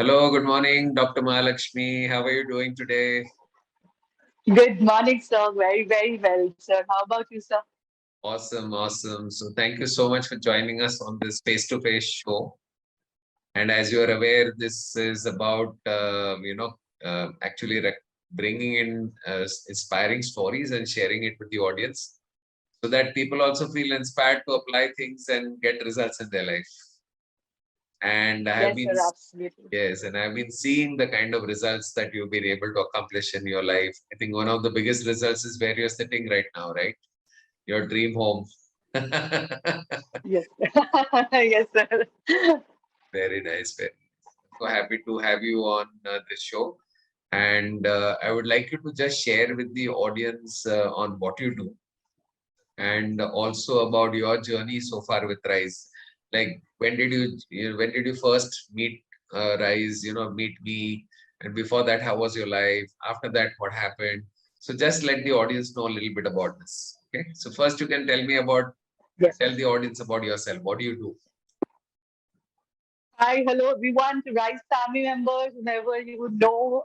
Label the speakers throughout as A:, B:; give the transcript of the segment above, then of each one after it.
A: Hello, good morning, Dr. Mahalaksshmi. How are you doing today?
B: Good morning, sir. Very, very well, sir. How about you, sir?
A: Awesome, awesome. So, thank you so much for joining us on this face-to-face show. And as you are aware, this is about actually bringing in inspiring stories and sharing it with the audience, so that people also feel inspired to apply things and get results in their life. And I have
B: Yes,
A: been
B: sir. Absolutely.
A: Yes, and I've been seeing the kind of results that you've been able to accomplish in your life. I think one of the biggest results is where you're sitting right now, right? Your dream home.
B: Yes. Yes, sir.
A: Very nice. Very so happy to have you on this show. And I would like you to just share with the audience on what you do and also about your journey so far with Rise. Like when did you first meet Rise? Meet me, and before that, how was your life? After that, what happened? So just let the audience know a little bit about this. Okay. So first, you can
B: Yes.
A: tell the audience about yourself. What do you do?
B: Hi, hello, everyone. To Rise family members, whomever you would know,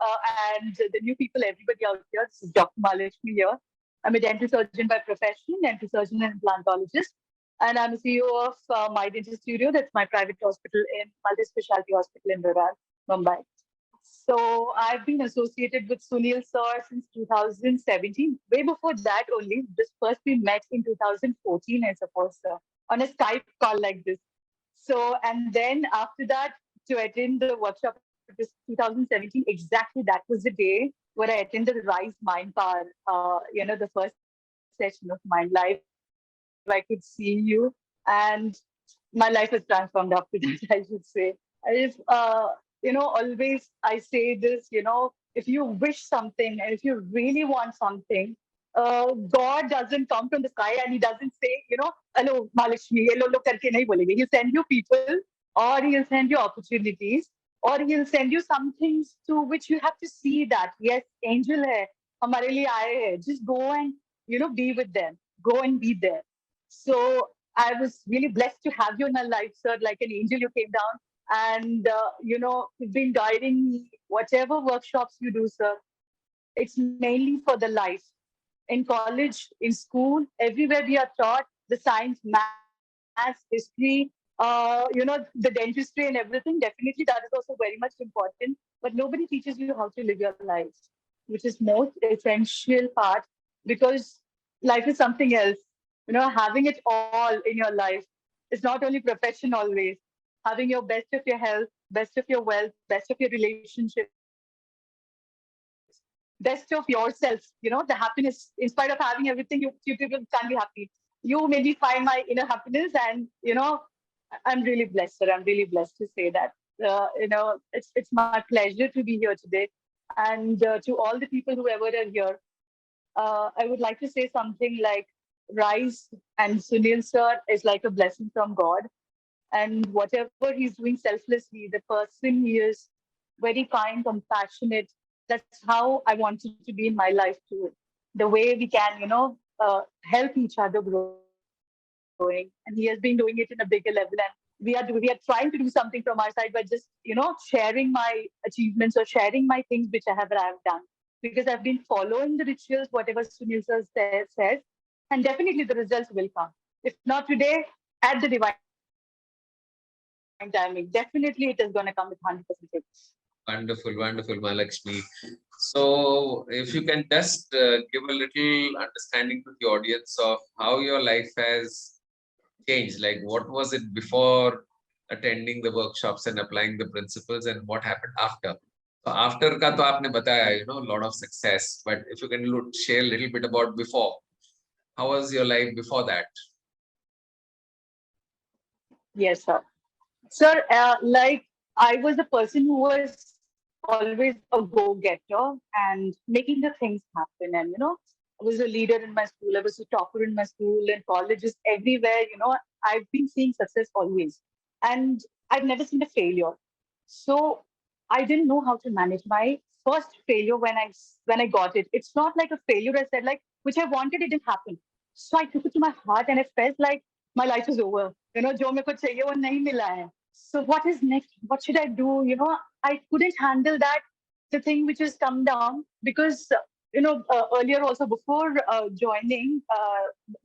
B: and the new people, everybody out here. This is Dr. Malashmi here. I'm a dental surgeon by profession, dental surgeon and implantologist. And I'm a CEO of My Dental Studio. That's my private hospital in multi-specialty hospital in Virar, Mumbai. So I've been associated with Sunil sir since 2017. Way before that only. This first we met in 2014, I suppose, sir, on a Skype call like this. So and then after that, to attend the workshop, it was 2017. Exactly, that was the day where I attended the Rise Mind Power. The first session of Mind Live. I could see you, and my life was transformed after that. I should say. Always I say this, if you wish something and if you really want something, God doesn't come from the sky and He doesn't say, hello, Malakshmi, hello, look, karke nahi bolenge. He'll send you people, or He'll send you opportunities, or He'll send you some things to which you have to see that, yes, angel hai, hamare liye aaye hai. Just go and, be with them. Go and be there. So I was really blessed to have you in my life, sir. Like an angel, you came down and you've been guiding me. Whatever workshops you do, sir, it's mainly for the life. In college, in school, everywhere we are taught the science, maths, history, the dentistry and everything. Definitely, that is also very much important. But nobody teaches you how to live your life, which is most essential part, because life is something else. Having it all in your life is not only profession always. Having your best of your health, best of your wealth, best of your relationships, best of yourself. The happiness, in spite of having everything, you people can't be happy. You made me find my inner happiness, and I'm really blessed, sir. I'm really blessed to say that. It's my pleasure to be here today, and to all the people whoever are here, I would like to say something like Rise and Sunil sir is like a blessing from God, and whatever he's doing selflessly, the person he is, very kind, compassionate. That's how I wanted to be in my life too. The way we can, help each other growing, and he has been doing it in a bigger level. And we are trying to do something from our side by just, sharing my achievements or sharing my things which I've done, because I've been following the rituals, whatever Sunil sir says, and definitely the results will come. If not today, at the divine timing, definitely it is going to come with 100%
A: Wonderful, wonderful, Mahalakshmi. So, if you can just give a little understanding to the audience of how your life has changed, like what was it before attending the workshops and applying the principles, and what happened after? So, after का तो आपने बताया, a lot of success. But if you can share a little bit about before, how was your life before that?
B: Yes, sir. Sir, like I was a person who was always a go-getter and making the things happen. And I was a leader in my school. I was a topper in my school and colleges everywhere. I've been seeing success always, and I've never seen a failure. So I didn't know how to manage my first failure when I got it. It's not like a failure. I said like which I wanted, it didn't happen. So I took it to my heart, and I felt like my life is over. जो मेरे को चाहिए वो नहीं मिला है. So what is next? What should I do? I couldn't handle that, the thing which has come down, because earlier also, before joining,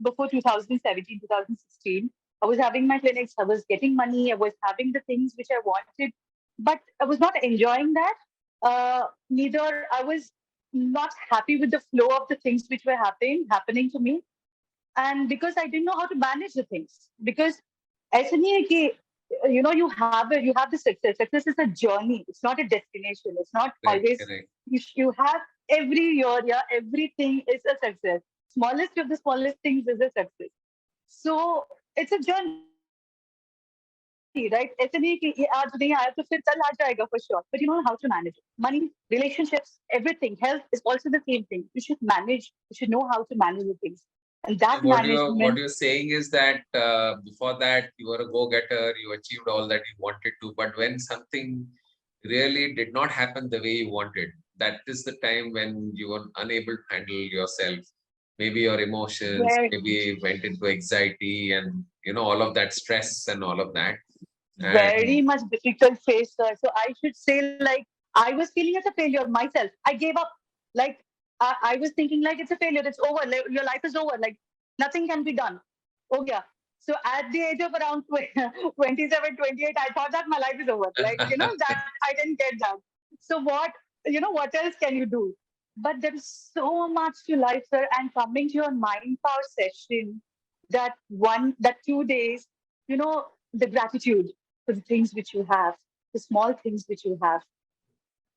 B: before 2017, 2016, I was having my clinics, I was getting money, I was having the things which I wanted, but I was not enjoying that. Neither I was not happy with the flow of the things which were happening to me, and because I didn't know how to manage the things. Because ऐसे नहीं है कि you have the success. Success is a journey. It's not a destination. It's not
A: Correct,
B: always
A: correct.
B: you have every year. Yeah, everything is a success. Smallest of the smallest things is a success. So it's a journey, right? ऐसे नहीं है कि ये आज नहीं आया तो फिर कल आ जाएगा for sure. But you know how to manage it. Money, relationships, everything. Health is also the same thing. You should manage. You should know how to manage the things. And that
A: So
B: management,
A: what you're saying is that before that you were a go-getter, you achieved all that you wanted to, but when something really did not happen the way you wanted, that is the time when you were unable to handle yourself. Maybe your emotions,
B: very,
A: maybe went into anxiety and all of that stress and all of that.
B: very
A: And
B: much difficult phase, sir. So I should say, like, I was feeling as a failure myself. I gave up. Like, I was thinking, like, it's a failure. It's over. Like, your life is over. Like, nothing can be done. Oh, yeah. So at the age of around 27, 28, I thought that my life is over. Like, that I didn't get that. So what else can you do? But there is so much to life, sir. And coming to your mind power session, that 2 days, the gratitude for the things which you have, the small things which you have,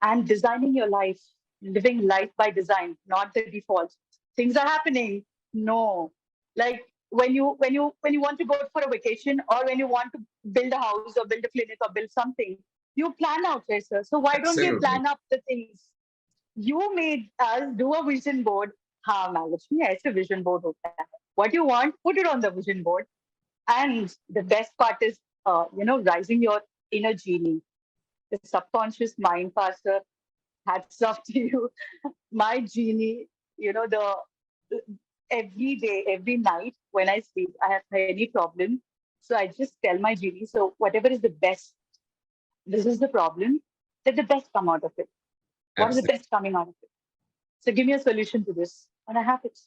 B: and designing your life, living life by design, not the default. Things are happening. No, like when you want to go for a vacation, or when you want to build a house or build a clinic or build something, you plan out it, sir. So why don't we
A: absolutely,
B: plan up the things? You made us do a vision board. हाँ महालक्ष्मी ऐसे vision board होता है. What you want, put it on the vision board. And the best part is, rising your inner genie, the subconscious mind pastor. Hats off to you. My genie, every day, every night when I sleep, I have any problem. So I just tell my genie, so whatever is the best, this is the problem, let the best come out of it. What is the
A: absolutely.
B: best coming out of it? So give me a solution to this. And I have it.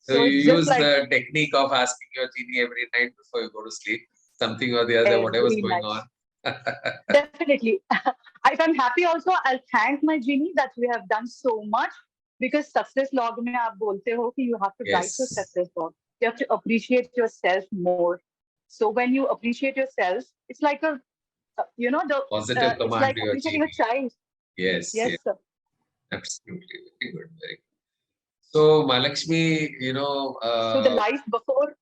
A: So
B: So
A: you
B: it's just
A: use
B: like
A: the technique of asking your genie every night before you go to sleep, something or the other, whatever's
B: every
A: going
B: night.
A: on.
B: Definitely. If I'm happy also, I'll thank my genie that we have done so much, because success log mein aap bolte ho ki you have to write your
A: Yes,
B: success log. You have to appreciate yourself more. So when you appreciate yourself, it's like the
A: positive
B: it's
A: command
B: like
A: to your
B: appreciating a
A: genie.
B: child.
A: Yes, yes,
B: Yes, sir.
A: absolutely. Very good, very good. So, Malakshmi,
B: So the life before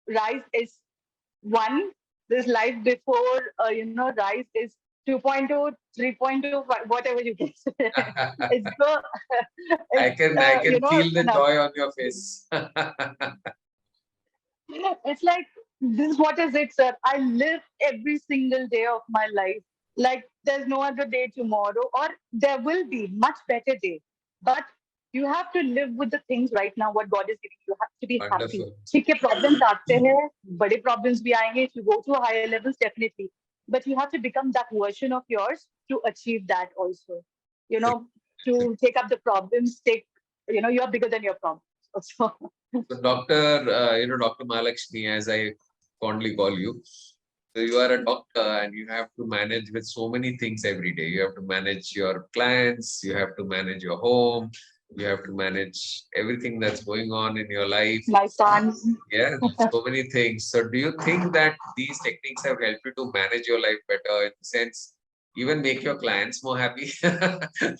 B: rise is one. This life before rise is 2.2, 3.2, whatever you get. It's the
A: I
B: it's
A: can feel the
B: enough.
A: joy on your face.
B: It's like, this what is it, sir? I live every single day of my life like there's no other day tomorrow, or there will be much better day. But you have to live with the things right now what God is giving you. You have to be happy.
A: Wonderful.
B: ठीक है, problems आते हैं, बड़े problems भी आएंगे. If you go to higher levels, definitely. But you have to become that version of yours to achieve that also. You know, to take up the problems, you are bigger than your problems also.
A: So, Dr. Mahalakshmi, as I fondly call you, so you are a doctor and you have to manage with so many things every day. You have to manage your clients, you have to manage your home, you have to manage everything that's going on in your life.
B: My son.
A: Yeah, so many things. So, do you think that these techniques have helped you to manage your life better in the sense, even make your clients more happy?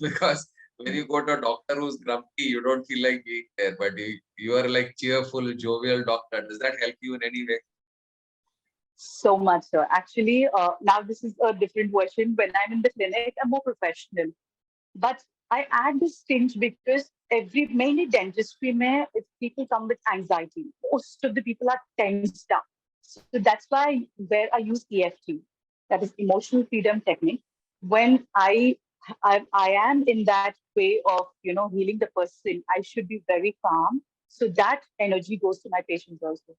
A: Because when you go to a doctor who's grumpy, you don't feel like being there, but you are like cheerful, jovial doctor. Does that help you in any way?
B: So much, sir. Actually, now this is a different version. When I'm in the clinic, I'm more professional. But I add this tinge because mainly dentistry, if people come with anxiety, most of the people are tensed up. So that's why where I use EFT, that is emotional freedom technique. When I am in that way of healing the person, I should be very calm. So that energy goes to my patients also.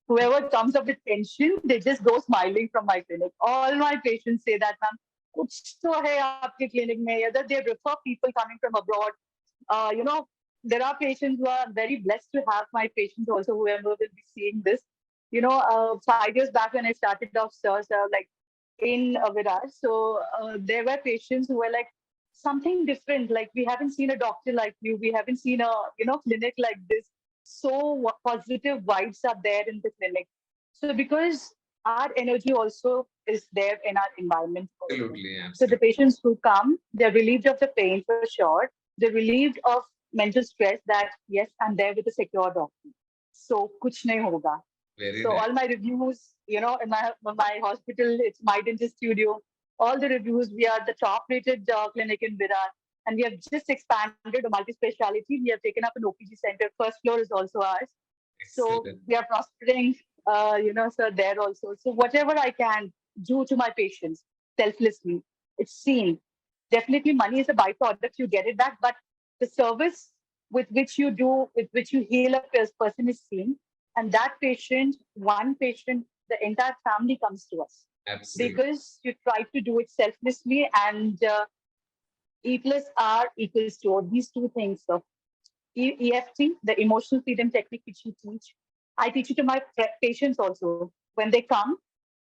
B: Whoever comes up with pension, they just go smiling from my clinic. All my patients say that, ma'am, kuch to hai aapke clinic mein. Either they refer people coming from abroad. You know, there are patients who are very blessed to have my patients also, whoever will be seeing this. 5 years back when I started off, sir, like in Virar. So there were patients who were like something different. Like we haven't seen a doctor like you. We haven't seen a clinic like this. So positive vibes are there in the clinic. So because our energy also is there in our environment also.
A: Absolutely,
B: So the
A: absolutely.
B: patients who come, they're relieved of the pain for sure. They're relieved of mental stress that yes, I'm there with a secure doctor. So kuch nahi hoga.
A: Very
B: So
A: nice.
B: all my reviews, in my hospital, it's my dentist studio. All the reviews, we are the top-rated clinic in Virar, and we have just expanded a multi-speciality. We have taken up an OPG center. First floor is also ours. So
A: Excellent.
B: we are prospering, sir, there also. So whatever I can do to my patients selflessly, it's seen. Definitely, money is a byproduct. You get it back, but the service with which you do, with which you heal a person is seen. And that patient, one patient, the entire family comes to us
A: Absolutely.
B: because you try to do it selflessly and E plus R equals to all these two things. So EFT, the emotional freedom technique which you teach, I teach it to my patients also. When they come,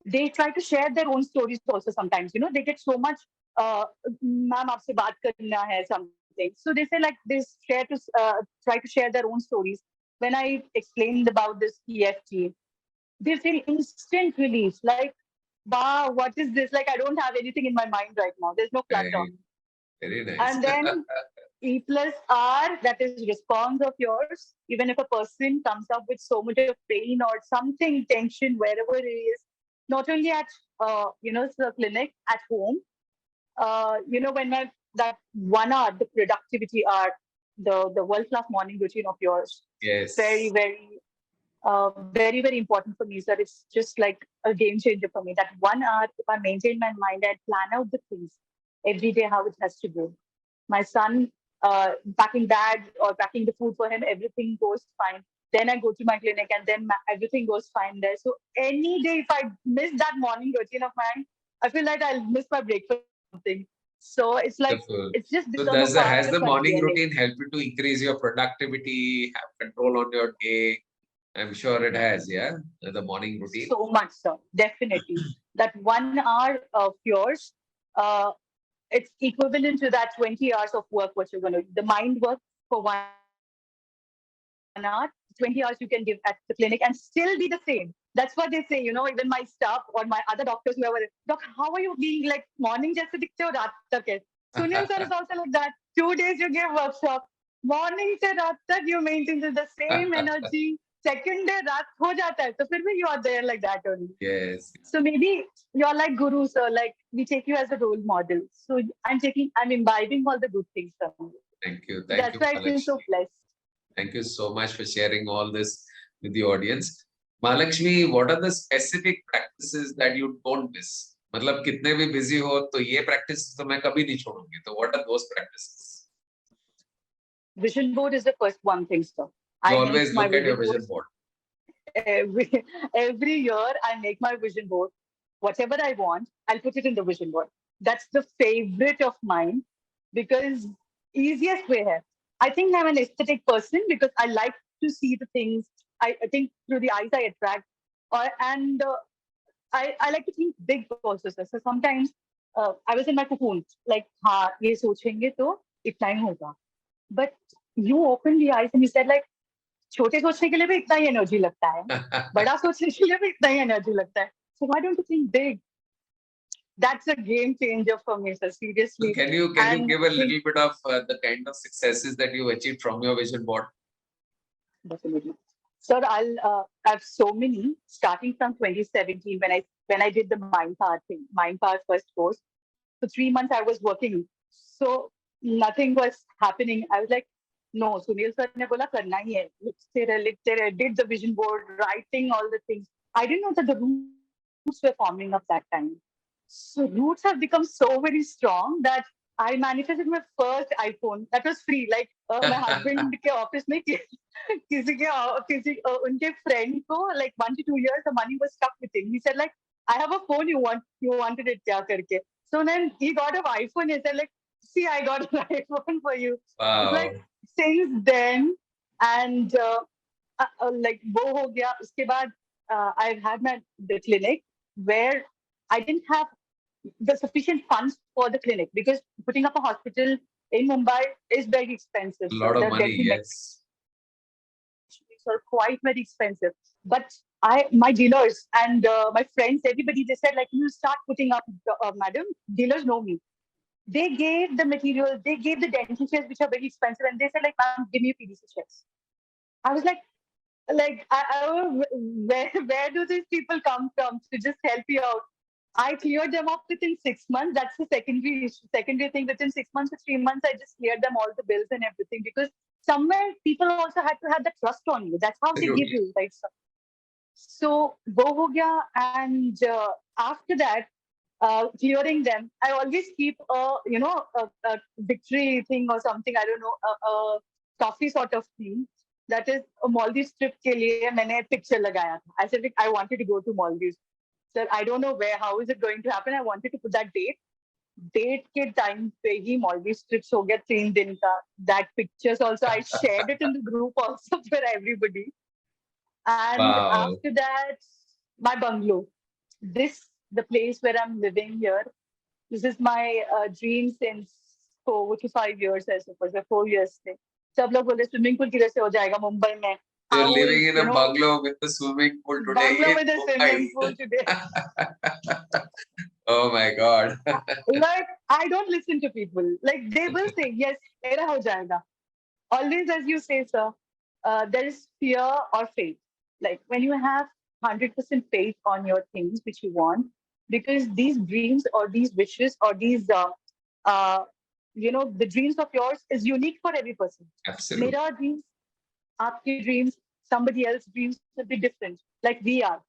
B: they try to share their own stories also sometimes. They get so much, ma'am, aapse baat karna hai, something. So they say like they try to share their own stories. When I explained about this EFT, they feel instant relief. Like, wow, what is this? Like, I don't have anything in my mind right now. There's no clutter.
A: Very, very nice.
B: And then E plus R, that is response of yours. Even if a person comes up with so much of pain or something, tension, wherever it is, not only at, the clinic, at home, when that 1 hour, the productivity hour, the world-class morning routine of yours, very,
A: Yes,
B: very very, very important for me, sir. It's just like a game changer for me. That 1 hour, if I maintain my mind and plan out the things every day, how it has to go. My son, packing bags or packing the food for him, everything goes fine. Then I go to my clinic and then everything goes fine there. So any day, if I miss that morning routine of mine, I feel like I'll miss my breakfast or something. So it's like,
A: wonderful.
B: it's just
A: So
B: become a part
A: has
B: of
A: the
B: my
A: morning
B: DNA.
A: routine helped you to increase your productivity, have control on your day? I'm sure it has, yeah, the morning routine.
B: So much, sir. Definitely. That 1 hour of yours, uh, it's equivalent to that 20 hours of work, what you're going to do. The mind work for 1 hour, 20 hours you can give at the clinic and still be the same. That's what they say, even my staff or my other doctors, whoever, Doc, how are you being like morning jaise dikhte ho, raat tak hai? Sunil sir is also like that. 2 days you give workshop. Morning se raat tak you maintain the same energy. Second day raat ho jata hai, so fir bhi you are there like that only.
A: Yes.
B: So maybe you're like guru, sir. Like we take you as a role model. So I'm imbibing all the good things from you.
A: Thank you.
B: So
A: Thank
B: that's
A: you,
B: why I feel so
A: Mahalakshmi.
B: blessed.
A: Thank you so much for sharing all this with the audience. Mahalakshmi, what are the specific practices that you don't miss? मतलब कितने भी busy हो तो ये practice तो मैं कभी नहीं छोड़ूंगी. तो what are those practices?
B: Vision board is the first one thing, sir.
A: You
B: I make
A: always
B: my
A: look at your
B: vision
A: vision
B: boards
A: board.
B: every year. I make my vision board. Whatever I want, I'll put it in the vision board. That's the favorite of mine because easiest way here. I think I'm an aesthetic person because I like to see the things. I think through the eyes I attract, and I like to think big also, sir. So sometimes I was in my cocoon, like, हाँ ये सोचेंगे तो इतना ही होगा. But you opened the eyes and you said like, छोटे सोचने के लिए भी इतना ही एनर्जी लगता है, बड़ा सोचने के लिए भी इतना ही एनर्जी लगता है. So why don't you think big? That's a game changer for me, sir.
A: So
B: Seriously,
A: can you
B: and
A: give a
B: think
A: little bit of the kind of successes that you achieved from your vision board?
B: definitely. Sir, I have so many starting from 2017 when I did the Mind Power thing, Mind Power first course. For 3 months I was working, so nothing was happening. I was like, no, Sunil sir ne bola karna hi hai. Likhte rahe, did the vision board, writing all the things. I didn't know that the roots were forming up that time. So roots have become so very strong that I manifested my first iPhone. That was free. Like my husband के office में किसी के उनके friend को like 1 to 2 years the money was stuck with him. He said like I have a phone you wanted it क्या करके. So then he got an iPhone. He said like see I got an iPhone for you. It's
A: Wow.
B: like since then and like वो हो गया उसके बाद I've had the clinic where I didn't have the sufficient funds for the clinic because putting up a hospital in Mumbai is very expensive.
A: A
B: So
A: lot of
B: the
A: money,
B: Delhi
A: yes.
B: machines are quite very expensive. But my dealers and my friends, everybody, they said like you start putting up, madam. Dealers know me. They gave the material, they gave the dental chairs which are very expensive, and they said like, ma'am, give me PVC chairs. I was like where do these people come from to just help you out? I cleared them off within 6 months. That's the secondary issue, secondary thing. Within 6 months to 3 months, I just cleared them all the bills and everything because somewhere people also had to have the trust on you. That's how they give
A: Absolutely.
B: you, right? So wo ho gaya, and after that, clearing them, I always keep a victory thing or something. I don't know, a coffee sort of thing. That is a Maldives trip के लिए मैंने picture लगाया था. I said like, I wanted to go to Maldives. Sir, I don't know where, how is it going to happen? I wanted to put that date. Date के time पे ही Maldives trips हो गया 3 दिन का. That pictures also I shared it in the group also for everybody. And
A: Wow.
B: after that, my bungalow. This the place where I'm living here. This is my dream since 4 to 5 years, I suppose, or 4 years. से. सब लोग बोले swimming pool किधर से हो जाएगा मुंबई में.
A: You're
B: How
A: living
B: is
A: in a bungalow with the swimming pool today
B: bungalow
A: in
B: with a
A: Mumbai.
B: swimming pool today?
A: Oh my God.
B: Like I don't listen to people. Like they will say yes, मेरा हो जाएगा. Always, as you say, sir, there is fear or faith. Like when you have 100% faith on your things which you want, because these dreams or these wishes or these, the dreams of yours is unique for every person.
A: Absolutely.
B: Mera dreams, aapke dreams, somebody else's dreams will be different, like we are.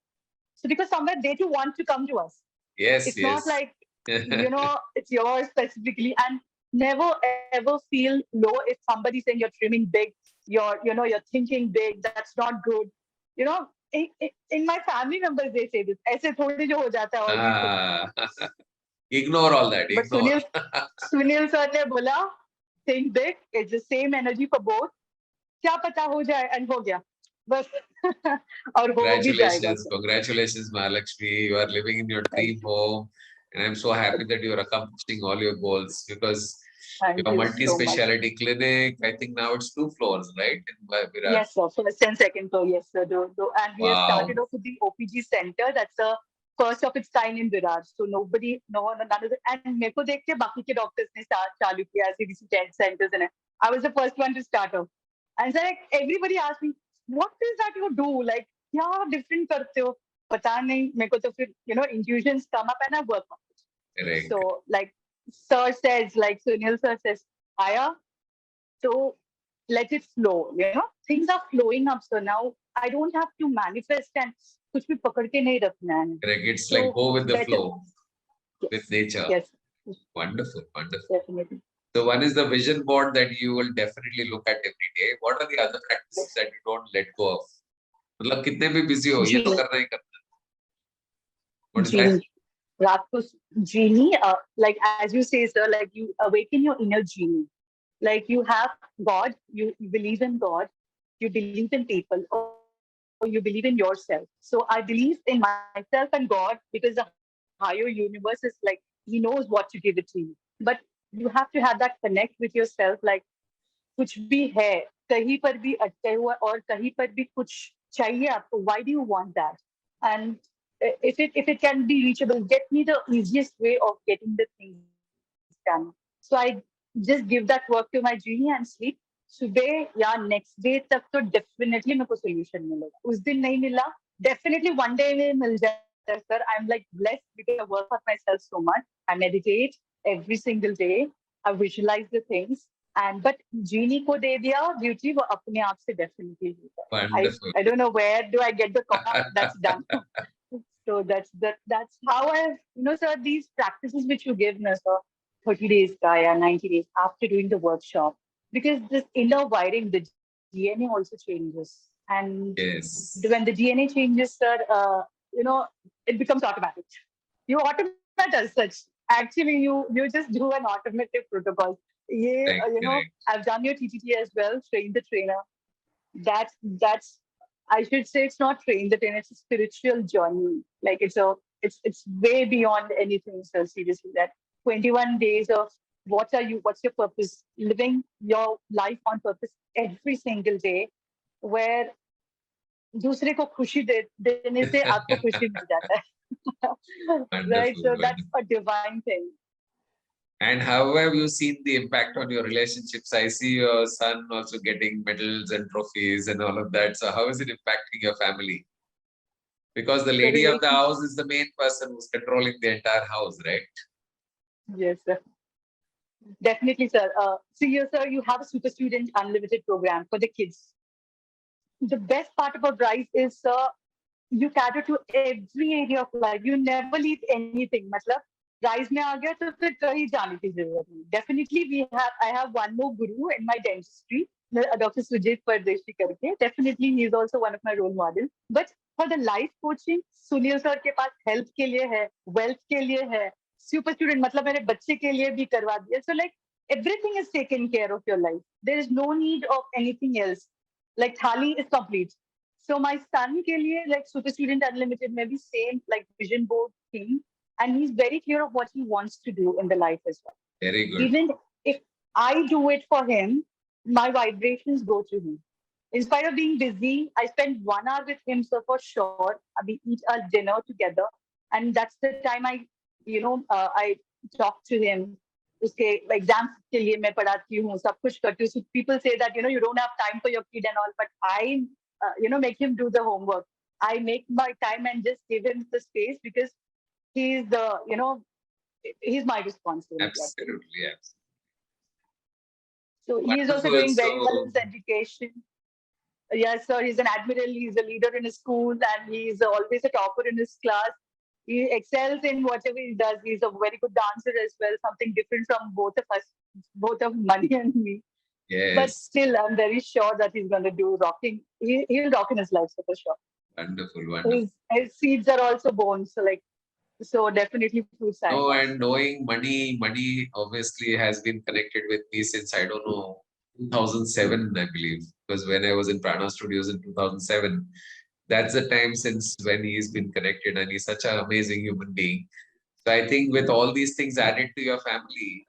B: So because somewhere they too want to come to us.
A: Yes,
B: It's not
A: yes.
B: like it's yours specifically, and never ever feel low if somebody's saying you're dreaming big, you're thinking big. That's not good. You know, in my family members they say this. ऐसे थोड़ी जो हो जाता है all these things.
A: Ah, ignore all that.
B: But
A: Ignore.
B: Sunil sir ने बोला think big. It's the same energy for both. क्या पता हो जाए and हो गया. बस और हो भी जाएगा.
A: Congratulations, congratulations, Mahalaksshmi. You are living in your dream home, and I'm so happy that you are accomplishing all your goals because
B: Thank
A: your
B: you so much.
A: multi-speciality clinic, I think now it's 2 floors, right? In Virar.
B: Yes, sir. First and second floor. Yes, sir. And we have
A: Wow.
B: started off with the OPG center. That's a first of its kind in Virar. So nobody, no one, none of the, and मेरे को देख के बाकी के doctors ने start चालू किया CDC tent centers and I was the first one to start off. And so like everybody asked me, what is that you do? Like क्या different करते हो? पता नहीं. मेरे को तो फिर intuitions come up and I work on it.
A: Correct.
B: So like sir says, like Sunil sir says, Aya, so let it flow. Things are flowing up. So now I don't have to manifest and कुछ भी पकड़ के नहीं रखना है.
A: Correct. It's
B: So
A: like go with the
B: let it.
A: flow with nature.
B: Yes,
A: Wonderful, wonderful.
B: definitely.
A: So one is the vision board that you will definitely look at every day. What are the other practices that you don't let go of? मतलब कितने भी busy हो, ये तो करना ही करना है. What is that?
B: Genie. रात को genie, like as you say, sir, like you awaken your inner genie. Like you have God, you believe in God, you believe in people, or you believe in yourself. So I believe in myself and God because the higher universe is like, He knows what to give it to you. But you have to have that connect with yourself, like कुछ भी है कहीं पर भी अटके हुआ और कहीं पर भी कुछ चाहिए आपको. Why do you want that? And if it can be reachable, get me the easiest way of getting the things done. So I just give that work to my genie and sleep. सुबह या next day तक तो definitely मेरे को solution मिलेगा. उस दिन नहीं मिला, definitely one day में मिल जाएगा, sir. I'm like blessed because I work on myself so much. I meditate every single day. I visualize the things. And but genie को दे दिया beauty, वो अपने आप से definitely होता है.
A: Wonderful.
B: I don't know where do I get the call. That's done. So that's how I, sir, these practices which you give me, sir. 30 days ka ya 90 days after doing the workshop, because this inner wiring, the DNA also changes. And when the
A: Yes.
B: DNA changes, sir, it becomes automatic. You automate as such. Actually, you just do an automatic protocol. Yeah,
A: Correct, correct.
B: I've done your TTT as well, train the trainer. That's I should say it's not train the trainer, it's a spiritual journey. Like it's way beyond anything, sir. Seriously, that 21 days of what's your purpose? Living your life on purpose every single day, where दूसरे को खुशी देने से आपको खुशी मिल जाता है. Right,
A: Wonderful,
B: so that's
A: wonderful.
B: a divine thing.
A: And how have you seen the impact on your relationships? I see your son also getting medals and trophies and all of that. So how is it impacting your family? Because the
B: The
A: lady of the
B: relationship.
A: house is the main person who's controlling the entire house, right?
B: Yes, sir. Definitely, sir. So you, sir, you have a super student unlimited program for the kids. The best part about Rise is, you cater to every area of life. You never leave anything. मतलब Rise में आ गया तो फिर कहीं जाने की जरूरत नहीं. Definitely, I have one more guru in my dentistry, Dr. Sujit Pardeshi करके. Definitely, he is also one of my role models. But for the life coaching, Sunil sir के पास health के लिए है, wealth के लिए है, super student मतलब मेरे बच्चे के लिए भी करवा दिया. So like everything is taken care of your life. There is no need of anything else. Like thali is complete. So my son ke liye, like Super Student Unlimited, maybe same like vision board thing, and he's very clear of what he wants to do in the life as well.
A: Very good.
B: Even if I do it for him, my vibrations go to him. In spite of being busy, I spend 1 hour with him, so for sure, we eat our dinner together, and that's the time I talk to him. उसके exams के लिए मैं पढ़ाती हूँ, सब कुछ करती हूँ. So people say that you don't have time for your kid and all, but I make him do the homework. I make my time and just give him the space because he's the he's my responsibility at the end.
A: Absolutely, absolutely.
B: So he is also
A: Wonderful.
B: doing very well in
A: So
B: his education. Yes, sir. He's an admiral. He's a leader in his school, and he's always a topper in his class. He excels in whatever he does. He's a very good dancer as well. Something different from both of us, both of Money and me. But
A: yes,
B: still, I'm very sure that he's going to do rocking. He'll rock in his life, so for sure.
A: wonderful, wonderful.
B: His seeds are also born, so definitely food
A: No,
B: science.
A: and knowing money obviously has been connected with me since I don't know 2007, I believe, because when I was in Prana Studios in 2007, that's the time since when he's been connected, and he's such an amazing human being. So I think with all these things added to your family,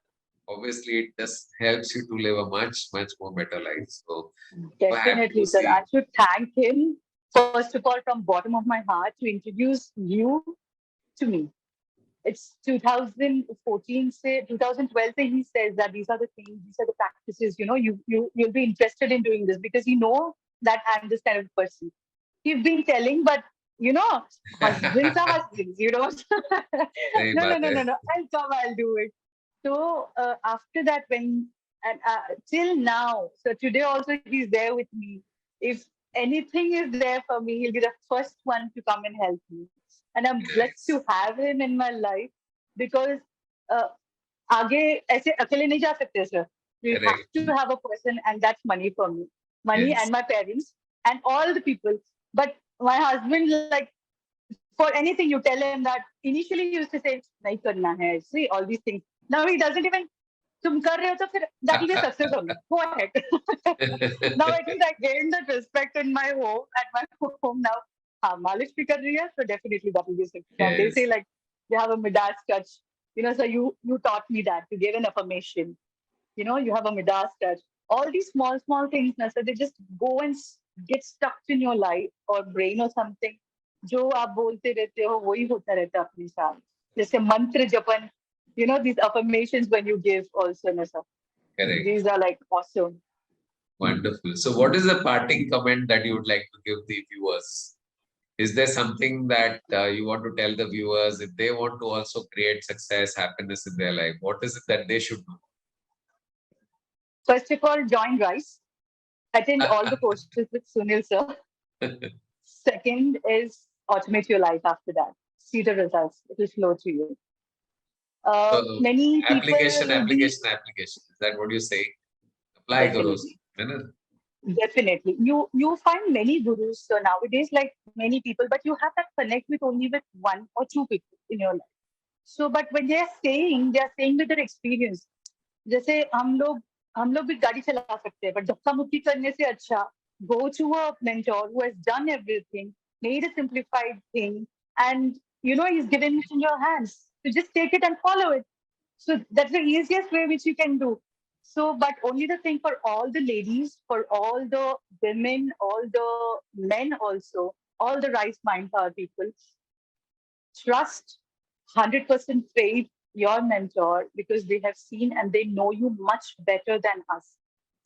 A: obviously it just helps you to live a much, much more better life. So happy to
B: Definitely, sir.
A: see.
B: I should thank him first of all from bottom of my heart to introduce you to me. It's 2014 say 2012 say he says that these are the things, these are the practices, you'll be interested in doing this because you know that I'm this kind of person. He's been telling, but you know, husbands are husbands,
A: सही
B: no, no,
A: बात
B: no,
A: है.
B: no, no. I'll come, I'll do it. So after that, when and till now, so today also he's there with me. If anything is there for me, he'll be the first one to come and help me. And I'm blessed to
A: Nice.
B: have him in my life because uh, आगे ऐसे अकेले नहीं जा सकते sir. We have
A: Correct.
B: to have a person, and that's money for me, money
A: Yes.
B: and my parents and all the people. But my husband, like for anything you tell him that initially he used to say नहीं करना है, see all these things. Now he doesn't even तुम कर रहे हो तो फिर that will be a success only. Go ahead. Now at least I gained that respect in my home at my home now. हाँ मालिश भी कर रही है so definitely that will be a success. And they say
A: Yes.
B: like they have a Midas touch. So you taught me that to give an affirmation. You have a Midas touch. All these small things, na, so they just go and get stuck in your life or brain or something. जो आप बोलते रहते हो वही होता रहता है अपने साथ. जैसे मंत्र जपन, these affirmations when you give also, na, sir.
A: Correct.
B: These are like awesome.
A: Wonderful. So what is the parting comment that you would like to give the viewers? Is there something that you want to tell the viewers if they want to also create success, happiness in their life? What is it that they should
B: First of all, join Rise. Attend all the courses with Sunil sir.
A: do?
B: Second is automate your life after that. See the results. It will flow to you.
A: So
B: Many
A: application,
B: people, we
A: application, application. Is that what you say? Apply gurus.
B: definitely, definitely, you find many gurus nowadays, like many people, but you have that connect with only with one or two people in your life. So, but when they are saying with their experience. जैसे हम लोग भी गाड़ी चला सकते हैं, but धक्का मुक्की करने से अच्छा go to a mentor who has done everything, made a simplified thing, and he's given it in your hands. So just take it and follow it. So that's the easiest way which you can do. So, but only the thing for all the ladies, for all the women, all the men also, all the right mind power people, trust 100% faith your mentor because they have seen and they know you much better than us.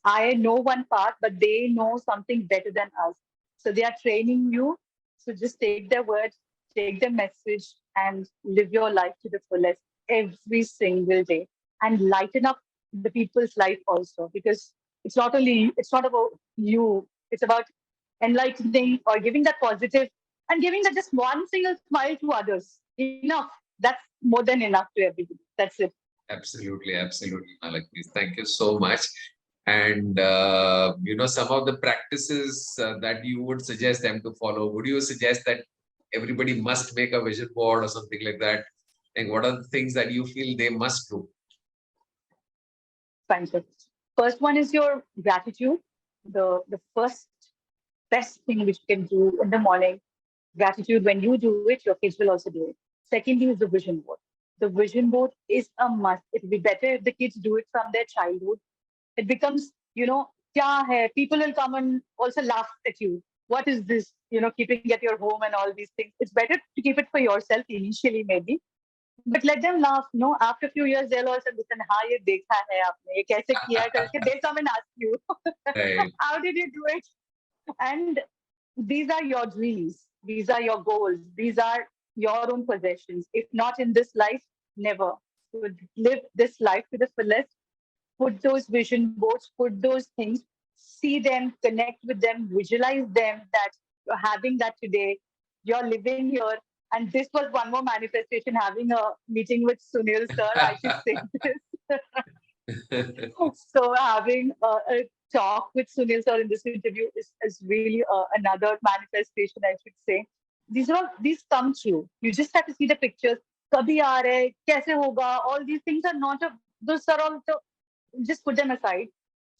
B: I know one part, but they know something better than us. So they are training you. So just take their word, take their message, and live your life to the fullest every single day. And lighten up the people's life also, because it's not about you. It's about enlightening or giving that positive and giving that just one single smile to others. Enough. That's more than enough to everybody. That's it.
A: Absolutely, absolutely, Malakshmi. Thank you so much. And some of the practices that you would suggest them to follow. Would you suggest that everybody must make a vision board or something like that? And what are the things that you feel they must do?
B: Fine, sir. First one is your gratitude. The first best thing which you can do in the morning. Gratitude, when you do it, your kids will also do it. Secondly is the vision board. The vision board is a must. It will be better if the kids do it from their childhood. It becomes, kya hai? People will come and also laugh at you. What is this? Keeping at your home and all these things. It's better to keep it for yourself initially, maybe. But let them laugh. No, after a few years, they'll also listen. हाँ ये देखा है आपने ये कैसे किया है करके they'll come and ask you,
A: Right.
B: how did you do it? And these are your dreams. These are your goals. These are your own possessions. If not in this life, never. So live this life to the fullest. Put those vision boards, put those things, see them, connect with them, visualize them that you're having that today. You're living here. And this was one more manifestation having a meeting with Sunil sir. I should say this. So having a talk with Sunil sir in this interview is really another manifestation, I should say. These come true. You just have to see the pictures. Kabhi aa rahe, kaise hoga? All these things are not a. Those are all the. Just put them aside.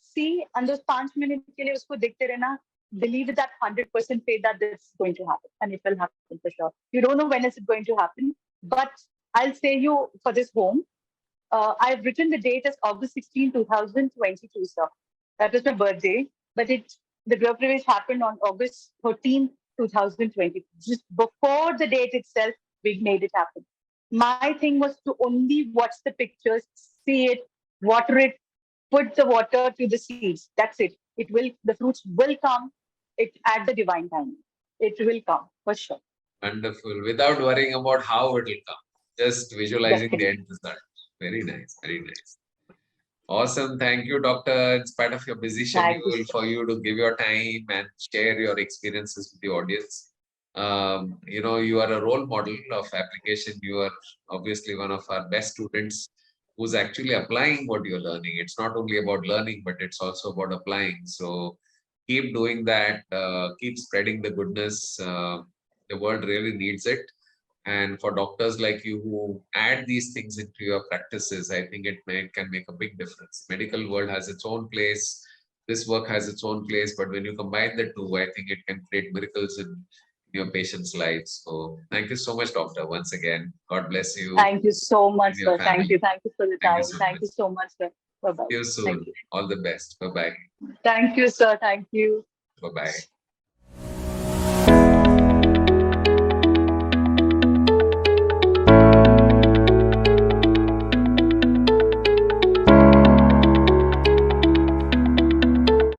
B: See, and those 5 minutes के लिए उसको देखते रहना. Believe with that 100% faith that this is going to happen, and it will happen for sure. You don't know when is it going to happen, but I'll say you for this home. I've written the date as August 16, 2022, sir. That was my birthday, but the Gurv Pravesh happened on August 13, 2020. Just before the date itself, we made it happen. My thing was to only watch the pictures, see it, water it, put the water to the seeds. That's it. The fruits will come. It at the divine time. It will come for sure.
A: Wonderful. Without worrying about how it will come, just visualizing the
B: Definitely.
A: end result. Very nice. Very nice. Awesome. Thank you, doctor. In spite of your busy
B: Thank you,
A: schedule,
B: sir.
A: for you to give your time and share your experiences with the audience. You are a role model of application. You are obviously one of our best students who's actually applying what you're learning. It's not only about learning, but it's also about applying. So keep doing that. Keep spreading the goodness. The world really needs it. And for doctors like you who add these things into your practices, I think it can make a big difference. Medical world has its own place. This work has its own place, but when you combine the two, I think it can create miracles in your patients' lives. So thank you so much, doctor, once again. God bless you
B: Thank you so much,
A: and your
B: sir. Thank you.
A: family.
B: Thank you for the
A: Thank you
B: time.
A: so
B: Thank
A: much.
B: you so much, sir. Bye bye.
A: See you
B: Thank
A: soon.
B: you.
A: All the best. Bye-bye.
B: Thank you, sir. Thank you.
A: Bye-bye.